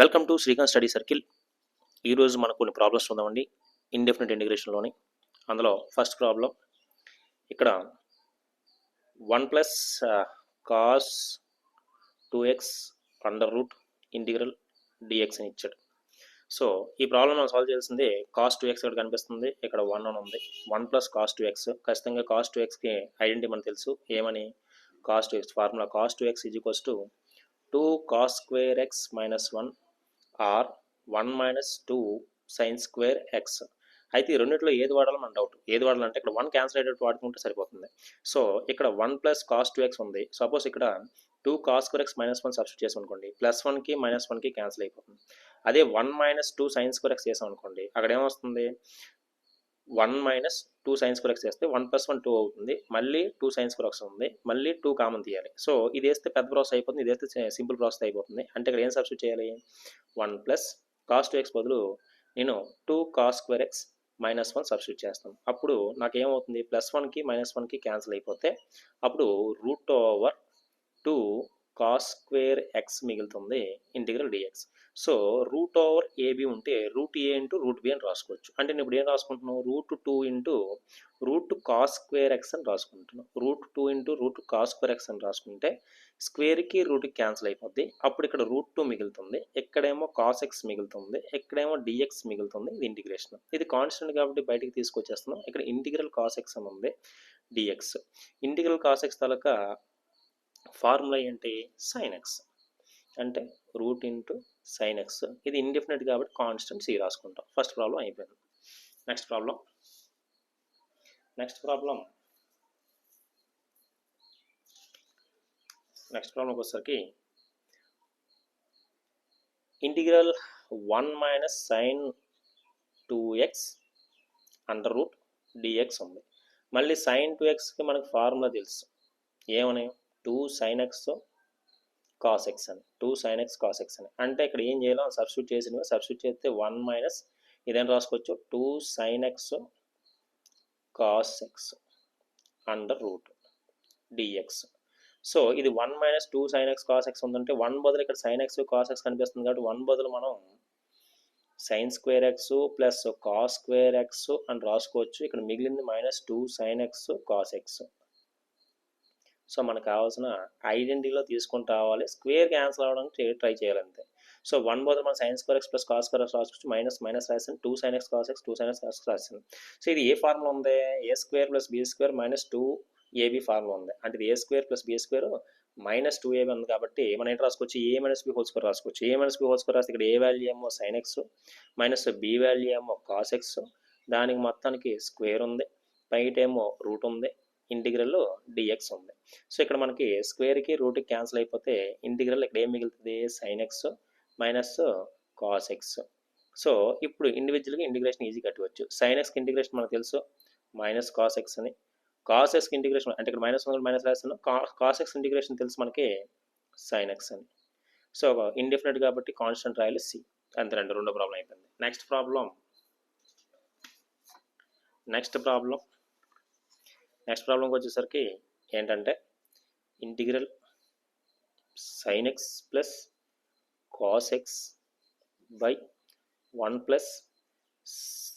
Welcome to Srikanth study circle. ఈరోజు మనకు కొన్ని ప్రాబ్లమ్స్ చూద్దామండి ఇండెఫినెట్ ఇంటిగ్రేషన్లోని. అందులో ఫస్ట్ ప్రాబ్లం ఇక్కడ 1 plus cos 2x under root integral dx అని ఇచ్చాడు. సో ఈ ప్రాబ్లం మనం సాల్వ్ చేయాల్సింది కాస్ 2x ఇక్కడ కనిపిస్తుంది, ఇక్కడ 1 అని ఉంది. 1 ప్లస్ కాస్ 2x, ఖచ్చితంగా కాస్ 2xకి ఐడెంటిటీ మనకు తెలుసు. ఏమని? Cos 2x formula cos 2x is equals to 2 cos square x minus 1 or 1 minus 2 sine square x. అయితే ఈ రెండింటిలో ఏది వాడాలో మన డౌట్. ఏది వాడాలంటే ఇక్కడ 1 క్యాన్సిల్ అయ్యేటట్టు వాడుకుంటే సరిపోతుంది. సో ఇక్కడ 1 ప్లస్ కాస్ 2x ఉంది. సపోజ్ ఇక్కడ 2 cos square x minus 1 substitute చేసాం అనుకోండి, ప్లస్ 1కి మైనస్ 1కి క్యాన్సిల్ అయిపోతుంది. అదే 1 మైనస్ 2 సైన్ స్క్వేర్ ఎక్స్ చేసాం అనుకోండి, అక్కడ ఏమొస్తుంది? 1 మైనస్ 2 సైన్ స్క్వేర్ ఎక్స్ చేస్తే 1 ప్లస్ 1 2 అవుతుంది. మళ్ళీ 2 సైన్ స్క్వేర్ ఎక్స్ ఉంది, మళ్ళీ 2 కామన్ తీయాలి. సో ఇది వేస్తే పెద్ద ప్రాసెస్ అయిపోతుంది, ఇది వేస్తే సింపుల్ ప్రాసెస్ అయిపోతుంది. అంటే ఇక్కడ ఏం సబ్స్టిట్యూట్ చేయాలి? 1 ప్లస్ కాస్ 2x బదులు నేను 2 cos square x minus 1 substitute చేస్తాను. అప్పుడు నాకు ఏమవుతుంది? ప్లస్ 1కి మైనస్ 1కి క్యాన్సిల్ అయిపోతే అప్పుడు root over 2 cos square x మిగులుతుంది integral dx. So root over AB ఉంటే root A into root B అని రాసుకోవచ్చు. అంటే నేను ఇప్పుడు ఏం రాసుకుంటున్నాను? Root 2 into root cos square x అని రాసుకుంటున్నాను. Root 2 into root cos square x అని రాసుకుంటే స్క్వేర్కి రూట్కి క్యాన్సిల్ అయిపోద్ది. అప్పుడు ఇక్కడ రూట్ 2 మిగులుతుంది, ఎక్కడేమో కాస్ ఎక్స్ మిగులుతుంది, ఎక్కడేమో డిఎక్స్ మిగులుతుంది. ఇది ఇంటిగ్రేషన్. ఇది కాన్స్టెంట్ కాబట్టి బయటికి తీసుకొచ్చేస్తున్నాం. ఇక్కడ ఇంటిగ్రల్ కాస్ ఎక్స్ అని ఉంది, డిఎక్స్. ఇంటిగ్రల్ కాస్ ఎక్స్ తాలూకా ఫార్ములా ఏంటి? Sine x. అంటే రూట్ ఇంటూ సైన్ ఎక్స్. ఇది ఇండెఫినెట్ కాబట్టి కాన్స్టెంట్ సి రాసుకుంటాం. ఫస్ట్ ప్రాబ్లం అయిపోయింది. నెక్స్ట్ ప్రాబ్లం వచ్చేసరికి integral 1 minus sine 2x under root dx ఉంది. మళ్ళీ సైన్ 2xకి మనకు ఫార్ములా తెలుసు. ఏమని? 2 సైన్ ఎక్స్ కాస్ ఎక్స్ అని. 2 సైన్ ఎక్స్ కాస్ ఎక్స్ అని. అంటే ఇక్కడ ఏం చేయాలో సబ్స్టిట్యూట్ చేసినవి. సబ్స్టిట్యూట్ చేస్తే 1 మైనస్ ఇదేం రాసుకోవచ్చు? 2 sine x cos x under root dx. So ఇది 1 minus 2 sine x cos x ఉందంటే 1 బదులు ఇక్కడ సైన్ ఎక్స్ కాస్ ఎక్స్ కనిపిస్తుంది కాబట్టి 1 బదులు మనం sine square x plus cos square x అని రాసుకోవచ్చు. ఇక్కడ మిగిలింది minus 2 sine x cos x. So మనకు కావాల్సిన ఐడెంటిటీలో తీసుకొని రావాలి. స్క్వేర్ క్యాన్సిల్ అవ్వడానికి ట్రై చేయాలంతే. సో 1 బదులు మనం sine square x plus cos square x రాసుకోవచ్చు. మైనస్ మైనస్ రాసాను, 2 sine x cos x 2 sine x cos x రాసాను. సో ఇది ఏ ఫార్ములా ఉంది? A square plus B square minus 2 AB formula ఉంది. అంటే ఇది A square plus B square minus 2 AB ఉంది కాబట్టి మనం ఏంటి రాసుకోవచ్చు? A minus B whole square రాసుకోవచ్చు. A minus B whole square రాస్తే ఇక్కడ ఏ వాల్యూ ఏమో sine x minus B value ఏమో కాస్ ఎక్స్, దానికి మొత్తానికి స్క్వేర్ ఉంది, బయట ఏమో రూట్ ఉంది, ఇంటిగ్రల్ డిఎక్స్ ఉంది. సో ఇక్కడ మనకి స్క్వేర్కి రూట్కి క్యాన్సిల్ అయిపోతే ఇంటిగ్రల్ ఇక్కడ ఏం మిగులుతుంది? Sine x minus cos x. So ఇప్పుడు ఇండివిజువల్గా ఇంటిగ్రేషన్ ఈజీ కట్టవచ్చు. సైన్ ఎక్స్కి ఇంటిగ్రేషన్ మనకు తెలుసు మైనస్ కాస్ ఎక్స్ అని. కాస్ ఎక్స్కి ఇంటిగ్రేషన్ అంటే ఇక్కడ మైనస్ 1 మైనస్ రాస్తున్నాం. కాస్ ఎక్స్ ఇంటిగ్రేషన్ తెలుసు మనకి సైన్ ఎక్స్ అని. సో ఇండెఫినెట్ కాబట్టి కాన్స్టెంట్ రాయాలి సి. అంతేనండి, రెండో ప్రాబ్లం అయిపోయింది. నెక్స్ట్ ప్రాబ్లంకి వచ్చేసరికి ఏంటంటే integral sine x plus cos x by 1 plus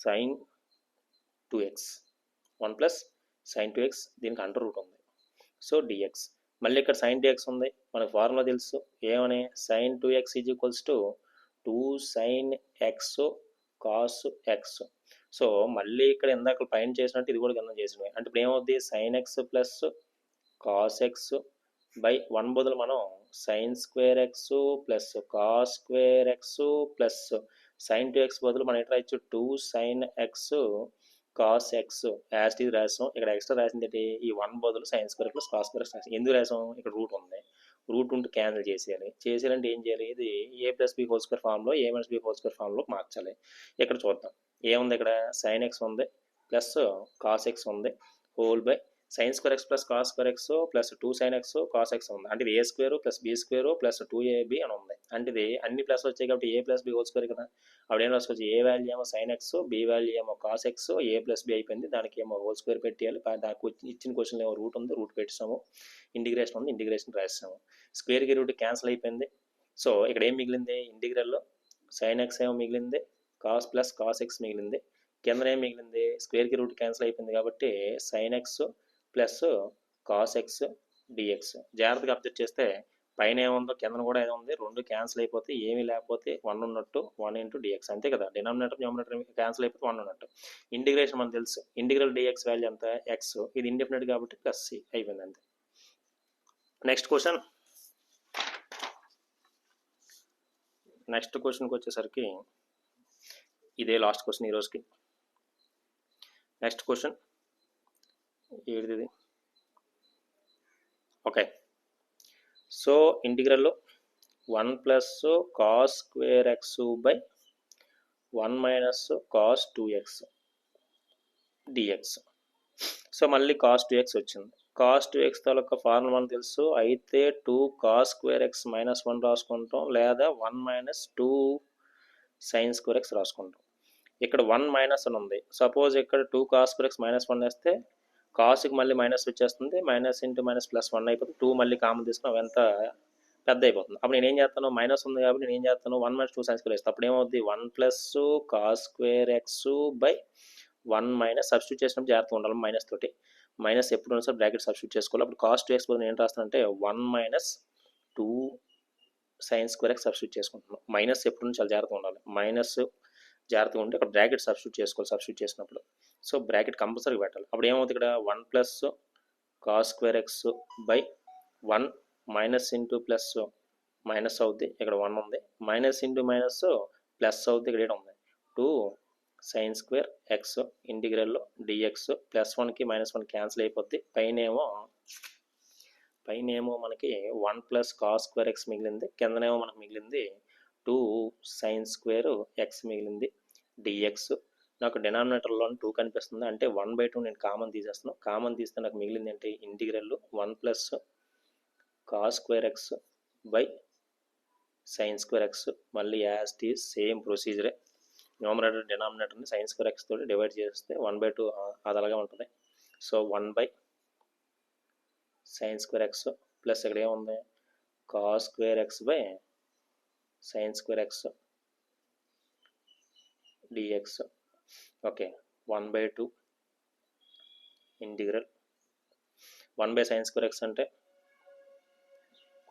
sine 2x. 1 plus sine 2x, దీనికి అండర్ రూట్ ఉంది. So dx. మళ్ళీ ఇక్కడ సైన్ డిఎక్స్ ఉంది, మనకు ఫార్ములా తెలుసు. ఏమని? Sine 2x is equals to 2 sine x cos x. So మళ్ళీ ఇక్కడ ఇందాక పైన చేసినట్టు ఇది కూడా కింద చేసినవి. అంటే ఇప్పుడు ఏమవుద్ది? Sign x plus cos x by 1 బదులు మనం sine square x plus cos square x plus sine 2x బదులు మనం ఎట్లా రాయొచ్చు? 2 sine x cos X as ఇది రాసాం. ఇక్కడ ఎక్స్ట్రా రాసింది ఏంటి? ఈ 1 బదులు sine square plus cos square రాసాం. ఎందుకు రాసాం? ఇక్కడ రూట్ ఉంది, రూట్ ఉంటే క్యాన్సిల్ చేసేయాలంటే ఏం చేయాలి? ఇది A plus B whole square ఫామ్లో A minus B whole square ఫామ్లో మార్చాలి. ఇక్కడ చూద్దాం ఏముంది. ఇక్కడ సైన్ ఎక్స్ ఉంది ప్లస్ కాస్ ఎక్స్ ఉంది whole by sine square x plus cos square x plus 2 sine x cos x ఉంది. అంటే ఇది A square plus B square plus 2ab అని ఉంది. అంటే ఇది అన్ని ప్లస్ వచ్చాయి కాబట్టి A plus B whole square కదా. అప్పుడు ఏం రాసుకోవచ్చు? ఏ వాల్యూ ఏమో సైన్ ఎక్స్, బి వాల్యూ ఏమో కాస్ ఎక్స్, ఏ ప్లస్ బి అయిపోయింది. దానికి ఏమో హోల్ స్క్వేర్ పెట్టేయాలి. దానికి ఇచ్చిన క్వశ్చన్ ఏమో రూట్ ఉంది, రూట్ పెట్టాము. ఇంటిగ్రేషన్ ఉంది, ఇంటిగ్రేషన్ రాసాము. స్క్వేర్కి రూట్ క్యాన్సిల్ అయిపోయింది. సో ఇక్కడ ఏం మిగిలింది, ఇంటిగ్రల్లో సైన్ ఎక్స్ ఏమో మిగిలింది, కాస్ ప్లస్ కాస్ ఎక్స్ మిగిలింది, కింద ఏం మిగిలింది, స్క్వేర్కి రూట్ క్యాన్సిల్ అయిపోయింది కాబట్టి sine x plus cos x dx. జాగ్రత్తగా అబ్జర్వ్ చేస్తే పైన ఏముందో కింద కూడా ఏముంది, రెండు క్యాన్సిల్ అయిపోతే ఏమీ లేకపోతే 1 ఉన్నట్టు, 1 ఇంటూ డిఎక్స్ అంతే కదా, డినామినేటర్ న్యూమరేటర్ క్యాన్సిల్ అయిపోతే 1 ఉన్నట్టు. ఇంటిగ్రేషన్ మనకు తెలుసు, ఇంటిగ్రల్ డిఎక్స్ వాల్యూ ఎంత, ఎక్స్, ఇది ఇండెఫినెట్ కాబట్టి ప్లస్ సి అయిపోయింది అంతే. నెక్స్ట్ క్వశ్చన్కి వచ్చేసరికి ఇదే లాస్ట్ క్వశ్చన్ ఈరోజుకి. నెక్స్ట్ క్వశ్చన్ ఏది, ఓకే. సో ఇంటిగ్రల్లో 1 plus cos square x by 1 minus cos 2x dx. So మళ్ళీ కాస్ 2x వచ్చింది. కాస్ 2x తాలూకా ఫార్ములా మనకు తెలుసు, అయితే 2 కాస్ స్క్వేర్ ఎక్స్ మైనస్ 1 రాసుకుంటాం, లేదా 1 మైనస్ 2 సైన్ స్క్వేర్ ఎక్స్ రాసుకుంటాం. ఇక్కడ 1 మైనస్ అని ఉంది, సపోజ్ ఇక్కడ 2 కాస్ స్క్వేర్ ఎక్స్ మైనస్ 1 వేస్తే కాస్కి మళ్ళీ మైనస్ వచ్చేస్తుంది, మైనస్ ఇంటూ మైనస్ ప్లస్ 1 అయిపోతుంది, 2 మళ్ళీ కామన్ తీసుకుని ఎంత పెద్ద అయిపోతుంది. అప్పుడు నేను ఏం చేస్తాను, మైనస్ ఉంది కాబట్టి నేను ఏం చేస్తాను, 1 మైనస్ 2 సైన్ స్క్వేర్ వేస్తాను. అప్పుడు ఏమవుతుంది, 1 plus cos square x by 1 minus, substitute చేసినప్పుడు జాగ్రత్తగా ఉండాలి, మైనస్ తోటి, మైనస్ ఎప్పుడు ఉన్నా సరే బ్రాకెట్ సబ్స్టిట్యూట్ చేసుకోవాలి. అప్పుడు కాస్ 2x బదులు నేను రాస్తానంటే 1 minus 2 sine square X substitute చేసుకుంటున్నాను. మైనస్ ఎప్పుడు చాలా జాగ్రత్తగా ఉండాలి, మైనస్ జాగ్రత్తగా ఉంటే అక్కడ బ్రాకెట్ సబ్స్టిట్యూట్ చేసుకోవాలి సబ్స్టిట్యూట్ చేసినప్పుడు. సో బ్రాకెట్ కంపల్సరీ పెట్టాలి. అప్పుడు ఏమవుతుంది, ఇక్కడ 1 plus cos square x by 1 minus into plus minus అవుద్ది, ఇక్కడ 1 ఉంది, మైనస్ ఇంటూ మైనస్ ప్లస్ అవుద్ది, ఇక్కడ 8 ఉంది, 2 సైన్ స్క్వేర్ ఎక్స్ ఇంటిగ్రల్లో డిఎక్స్, ప్లస్ 1కి మైనస్ 1 క్యాన్సిల్ అయిపోద్ది, పైన ఏమో మనకి 1 ప్లస్ కాస్ స్క్వేర్ ఎక్స్ మిగిలింది, కిందనేమో మనకు మిగిలింది 2 సైన్ స్క్వేర్ ఎక్స్ మిగిలింది డిఎక్స్. నాకు డినామినేటర్లో 2 కనిపిస్తుంది, అంటే 1/2 నేను కామన్ తీసేస్తున్నాను, కామన్ తీస్తే నాకు మిగిలింది ఏంటి, integral 1 plus cos square x by sine square x, మళ్ళీ యాజ్ టీ సేమ్ ప్రొసీజరే, న్యూమరేటర్ డినామినేటర్ని సైన్ స్క్వేర్ ఎక్స్ తోటి డివైడ్ చేస్తే 1/2 అది అలాగే ఉంటుంది. So 1 by sine square x plus ఇక్కడ ఏముంది, cos square x by sine square x dx. Okay, 1/2 integral 1 by sine square x అంటే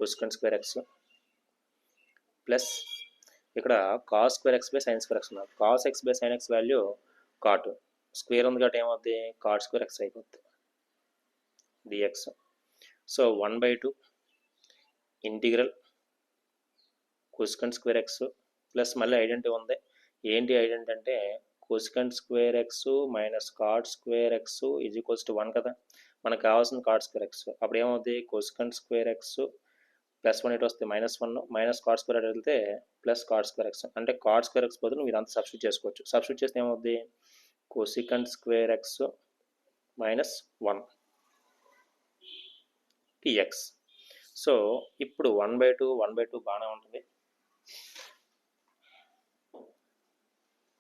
కొసెకంట్ స్క్వేర్ ఎక్స్ ప్లస్ ఇక్కడ cos square x by sine square x ఉన్నారు, cos x by sine x value cot, square ఉంది కాబట్టి ఏమవుతుంది, cot square x అయిపోతుంది dx. So 1/2 integral cosecant square x plus మళ్ళీ identity ఉంది, ఏంటి ఐడెంటిటీ అంటే cosecant square x minus cot square x is equals to 1 కదా, మనకు కావాల్సిన కాట్ స్క్వేర్ ఎక్స్. అప్పుడు ఏమవుతుంది, కొసెకంట్ స్క్వేర్ ఎక్స్ ప్లస్ 1 ఇటు వస్తే -1, మైనస్ కాట్ స్క్వేర్ ఎట్ వెళ్తే ప్లస్ కాట్ స్క్వేర్ ఎక్స్, అంటే కాట్ స్క్వేర్ ఎక్స్ బదులు మీరు అంతా సబ్స్టిట్యూట్ చేసుకోవచ్చు. సబ్స్టిట్యూట్ చేస్తే ఏమవుతుంది, cosecant square x minus 1 dx. So ఇప్పుడు 1/2 బాగానే ఉంటుంది.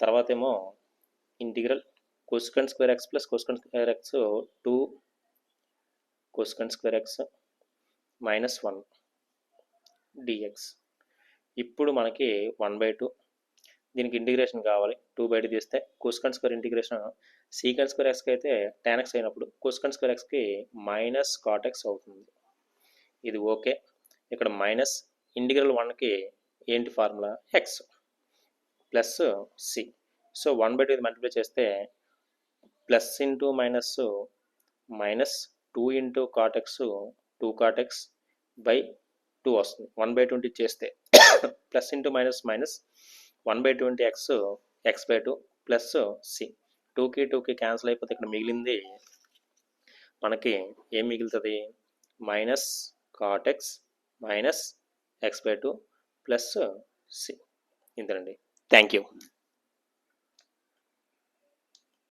తర్వాత ఏమో integral cosecant square x plus cosecant square x 2 cosecant square x minus 1 dx. ఇప్పుడు మనకి 1/2, దీనికి ఇంటిగ్రేషన్ కావాలి, 2 బయట తీస్తే cosecant square integration secant square ఎక్స్కి అయితే tan x అయినప్పుడు కొసెకంట్ స్క్వేర్ ఎక్స్కి మైనస్ కాట్ ఎక్స్ అవుతుంది, ఇది ఓకే. ఇక్కడ మైనస్ ఇంటిగ్రల్ 1కి ఏంటి formula, x plus C. So 1/2 ఇది మల్టిప్లై చేస్తే plus into minus minus 2 into cot x 2 cot x by 2 వస్తుంది, 1/20 చేస్తే plus into minus minus 1/20 x/2 plus C, 2కి క్యాన్సిల్ అయిపోతే ఇక్కడ మిగిలింది మనకి ఏం మిగులుతుంది, minus cot x minus x/2 plus C. ఇంతేనండి, థ్యాంక్ యూ.